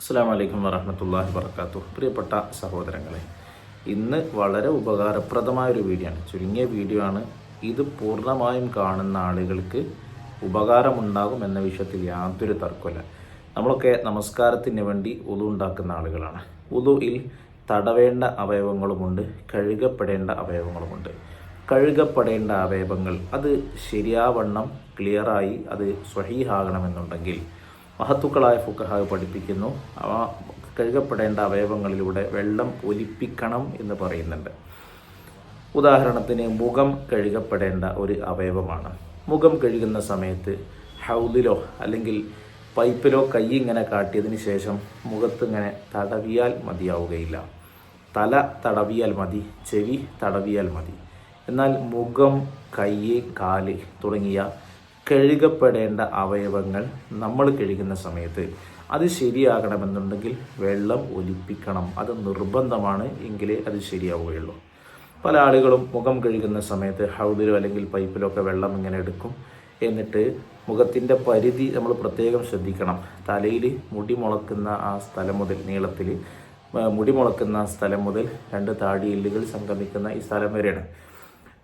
അസ്സലാമു അലൈക്കും വറഹ്മത്തുള്ളാഹി വബറകാതുഹു. പ്രിയപ്പെട്ട സഹോദരങ്ങളെ, ഇന്ന് വളരെ ഉപകാരപ്രദമായൊരു വീഡിയോ ആണ്. ചുരുങ്ങിയ വീഡിയോ ആണ്. ഇത് പൂർണ്ണമായും കാണുന്ന ആളുകൾക്ക് ഉപകാരമുണ്ടാകും എന്ന വിഷയത്തിൽ യാതൊരു തർക്കമില്ല. നമ്മളൊക്കെ നമസ്കാരത്തിന് വേണ്ടി ഉളു ഉണ്ടാക്കുന്ന ആളുകളാണ്. ഉളുയിൽ തടവേണ്ട അവയവങ്ങളുമുണ്ട്, കഴുകപ്പെടേണ്ട അവയവങ്ങളുമുണ്ട്. കഴുകപ്പെടേണ്ട അവയവങ്ങൾ അത് ശരിയാവണ്ണം ക്ലിയറായി അത് സ്വഹീഹാകണമെന്നുണ്ടെങ്കിൽ മഹത്തുക്കളായ ഫുഖഹാ പഠിപ്പിക്കുന്നു, അവ കഴുകപ്പെടേണ്ട അവയവങ്ങളിലൂടെ വെള്ളം ഒലിപ്പിക്കണം എന്ന് പറയുന്നുണ്ട്. ഉദാഹരണത്തിന് മുഖം കഴുകപ്പെടേണ്ട ഒരു അവയവമാണ്. മുഖം കഴുകുന്ന സമയത്ത് ഹൗദിലോ അല്ലെങ്കിൽ പൈപ്പിലോ കൈ ഇങ്ങനെ കാട്ടിയതിന് ശേഷം മുഖത്ത് ഇങ്ങനെ തടവിയാൽ മതിയാവുകയില്ല. തല തടവിയാൽ മതി, ചെവി തടവിയാൽ മതി. എന്നാൽ മുഖം, കൈ, കാല് തുടങ്ങിയ കഴുകപ്പെടേണ്ട അവയവങ്ങൾ നമ്മൾ കഴുകുന്ന സമയത്ത് അത് ശരിയാകണമെന്നുണ്ടെങ്കിൽ വെള്ളം ഒലിപ്പിക്കണം. അത് നിർബന്ധമാണ്, എങ്കിലേ അത് ശരിയാവുകയുള്ളൂ. പല ആളുകളും മുഖം കഴുകുന്ന സമയത്ത് ഹൗദിലോ അല്ലെങ്കിൽ പൈപ്പിലോ ഒക്കെ വെള്ളം ഇങ്ങനെ എടുക്കും. എന്നിട്ട് മുഖത്തിൻ്റെ പരിധി നമ്മൾ പ്രത്യേകം ശ്രദ്ധിക്കണം. തലയിൽ മുടി മുളക്കുന്ന ആ സ്ഥലം മുതൽ, നീളത്തിൽ മുടി മുളക്കുന്ന സ്ഥലം മുതൽ 2 താടിയെല്ലുകൾ സംഗമിക്കുന്ന ഈ സ്ഥലം വരെയാണ്.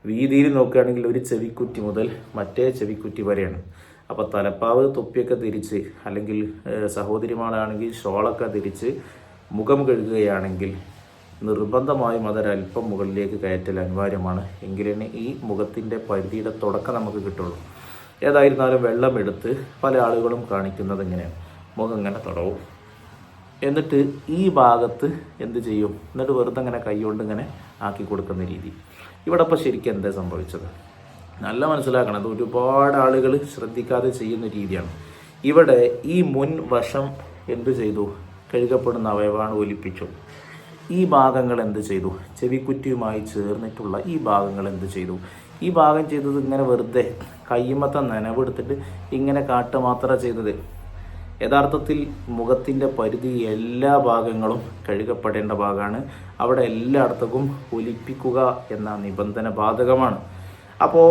വീതിയിൽ നോക്കുകയാണെങ്കിൽ ഒരു ചെവിക്കുറ്റി മുതൽ മറ്റേ ചെവിക്കുറ്റി വരെയാണ്. അപ്പോൾ തലപ്പാവ്, തൊപ്പിയൊക്കെ തിരിച്ച്, അല്ലെങ്കിൽ സഹോദരിമാരാണെങ്കിൽ ഷോളൊക്കെ തിരിച്ച് മുഖം കഴുകുകയാണെങ്കിൽ നിർബന്ധമായും അതൊരല്പം മുകളിലേക്ക് കയറ്റൽ അനിവാര്യമാണ്. എങ്കിലേ ഈ മുഖത്തിൻ്റെ പരിധിയുടെ തുടക്കം നമുക്ക് കിട്ടുള്ളൂ. ഏതായിരുന്നാലും വെള്ളം എടുത്ത് പല ആളുകളും കാണിക്കുന്നത് ഇങ്ങനെയാണ്. മുഖം ഇങ്ങനെ തടവും, എന്നിട്ട് ഈ ഭാഗത്ത് എന്ത് ചെയ്യും, എന്നിട്ട് വെറുതെ ഇങ്ങനെ കൈകൊണ്ട് ഇങ്ങനെ ആക്കി കൊടുക്കുന്ന രീതി. ഇവിടെ ഇപ്പോൾ ശരിക്കും എന്താ സംഭവിച്ചത് നല്ല മനസ്സിലാക്കണം. അത് ഒരുപാട് ആളുകൾ ശ്രദ്ധിക്കാതെ ചെയ്യുന്ന രീതിയാണ്. ഇവിടെ ഈ മുൻ വശം എന്ത് ചെയ്തു, കഴുകപ്പെടുന്ന അവയവമാണ് ഒലിപ്പിച്ചു. ഈ ഭാഗങ്ങൾ എന്ത് ചെയ്തു, ചെവിക്കുറ്റിയുമായി ചേർന്നിട്ടുള്ള ഈ ഭാഗങ്ങൾ എന്ത് ചെയ്തു, ഈ ഭാഗം ചെയ്തത് ഇങ്ങനെ വെറുതെ കയ്യുമത്തെ നനവെടുത്തിട്ട് ഇങ്ങനെ കാട്ട് മാത്രമാണ് ചെയ്തത്. യഥാർത്ഥത്തിൽ മുഖത്തിൻ്റെ പരിധി എല്ലാ ഭാഗങ്ങളും കഴുകപ്പെടേണ്ട ഭാഗമാണ്. അവിടെ എല്ലായിടത്തും ഒലിപ്പിക്കുക എന്ന നിബന്ധന ബാധകമാണ്. അപ്പോൾ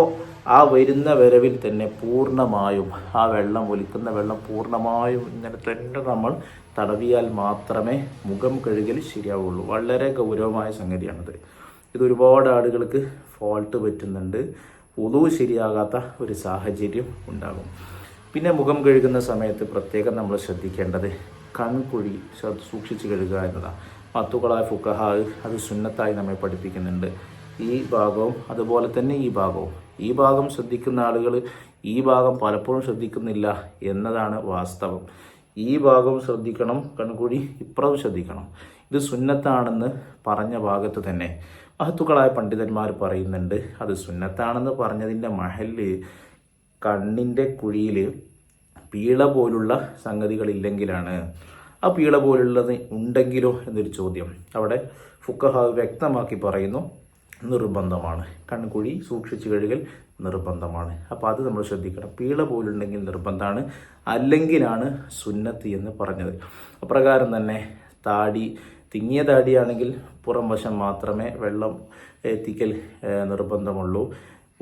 ആ വരുന്ന വരവിൽ തന്നെ പൂർണ്ണമായും ആ വെള്ളം, ഒലിക്കുന്ന വെള്ളം പൂർണ്ണമായും ഇങ്ങനെ തന്നെ നമ്മൾ തടവിയാൽ മാത്രമേ മുഖം കഴുകൽ ശരിയാവുള്ളൂ. വളരെ ഗൗരവമായ സംഗതിയാണിത്. ഇത് ഒരുപാട് ആളുകൾക്ക് ഫോൾട്ട് പറ്റുന്നുണ്ട്. ഉളു ശരിയാകാത്ത ഒരു സാഹചര്യം ഉണ്ടാകും. പിന്നെ മുഖം കഴുകുന്ന സമയത്ത് പ്രത്യേകം നമ്മൾ ശ്രദ്ധിക്കേണ്ടത് കൺകുഴി സൂക്ഷിച്ച് കഴുകുക എന്നതാണ്. മഹത്തുക്കളായ ഫുഖഹാ അത് സുന്നത്തായി നമ്മെ പഠിപ്പിക്കുന്നുണ്ട്. ഈ ഭാഗവും അതുപോലെ തന്നെ ഈ ഭാഗം ശ്രദ്ധിക്കുന്ന ആളുകൾ ഈ ഭാഗം പലപ്പോഴും ശ്രദ്ധിക്കുന്നില്ല എന്നതാണ് വാസ്തവം. ഈ ഭാഗം ശ്രദ്ധിക്കണം, കൺകുഴി ഇപ്പുറവും ശ്രദ്ധിക്കണം. ഇത് സുന്നത്താണെന്ന് പറഞ്ഞ ഭാഗത്ത് തന്നെ മഹത്തുക്കളായ പണ്ഡിതന്മാർ പറയുന്നുണ്ട്, അത് സുന്നത്താണെന്ന് പറഞ്ഞതിൻ്റെ മഹല്ല് കണ്ണിൻ്റെ കുഴിയിൽ പീള പോലുള്ള സംഗതികളില്ലെങ്കിലാണ്. ആ പീള പോലുള്ളത് ഉണ്ടെങ്കിലോ എന്നൊരു ചോദ്യം അവിടെ ഫുഖഹാ വ്യക്തമാക്കി പറയുന്നു, നിർബന്ധമാണ്. കൺകുഴി സൂക്ഷിച്ച് കഴുകൽ നിർബന്ധമാണ്. അപ്പോൾ അത് നമ്മൾ ശ്രദ്ധിക്കണം. പീള പോലുണ്ടെങ്കിൽ നിർബന്ധമാണ്, അല്ലെങ്കിലാണ് സുന്നത്ത് എന്ന് പറഞ്ഞത്. അപ്രകാരം തന്നെ താടി, തിങ്ങിയ താടിയാണെങ്കിൽ പുറം വശം മാത്രമേ വെള്ളം എത്തിക്കൽ നിർബന്ധമുള്ളൂ.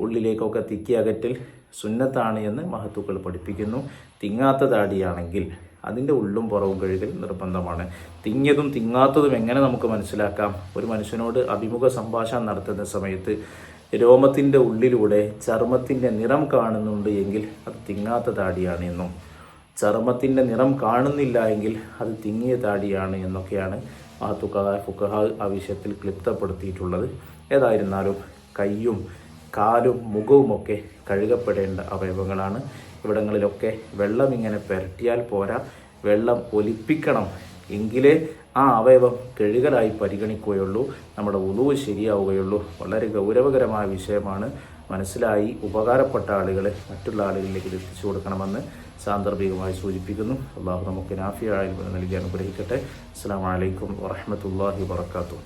ഉള്ളിലേക്കൊക്കെ തിക്കി അകറ്റൽ സുന്നത്താണ് എന്ന് മഹത്തുക്കൾ പഠിപ്പിക്കുന്നു. തിങ്ങാത്ത താടിയാണെങ്കിൽ അതിൻ്റെ ഉള്ളും പുറവും കഴുകൽ നിർബന്ധമാണ്. തിങ്ങിയതും തിങ്ങാത്തതും എങ്ങനെ നമുക്ക് മനസ്സിലാക്കാം? ഒരു മനുഷ്യനോട് അഭിമുഖ സംഭാഷണം നടത്തുന്ന സമയത്ത് രോമത്തിൻ്റെ ഉള്ളിലൂടെ ചർമ്മത്തിൻ്റെ നിറം കാണുന്നുണ്ട് എങ്കിൽ അത് തിങ്ങാത്ത താടിയാണ് എന്നും, ചർമ്മത്തിൻ്റെ നിറം കാണുന്നില്ല എങ്കിൽ അത് തിങ്ങിയ താടിയാണ് എന്നൊക്കെയാണ് മഹത്തുക്കളായ ഫുഖഹാ ആ വിഷയത്തിൽ ക്ലിപ്തപ്പെടുത്തിയിട്ടുള്ളത്. ഏതായിരുന്നാലും കയ്യും കാലും മുഖവുമൊക്കെ കഴുകപ്പെടേണ്ട അവയവങ്ങളാണ്. ഇവിടങ്ങളിലൊക്കെ വെള്ളം ഇങ്ങനെ പുരട്ടിയാൽ പോരാ, വെള്ളം ഒലിപ്പിക്കണം. എങ്കിലേ ആ അവയവം കഴുകലായി പരിഗണിക്കുകയുള്ളൂ, നമ്മുടെ ഉളു ശരിയാവുകയുള്ളൂ. വളരെ ഗൗരവകരമായ വിഷയമാണ്. മനസ്സിലായി ഉപകാരപ്പെട്ട ആളുകളെ മറ്റുള്ള ആളുകളിലേക്ക് എത്തിച്ചു കൊടുക്കണമെന്ന് സാന്ദർഭികമായി സൂചിപ്പിക്കുന്നു. അള്ളാഹു നമുക്ക് നാഫിയായ നൽകി അനുഗ്രഹിക്കട്ടെ. അസ്സലാമു അലൈക്കും വറഹ്മത്തുള്ളാഹി വബറകാതുഹു.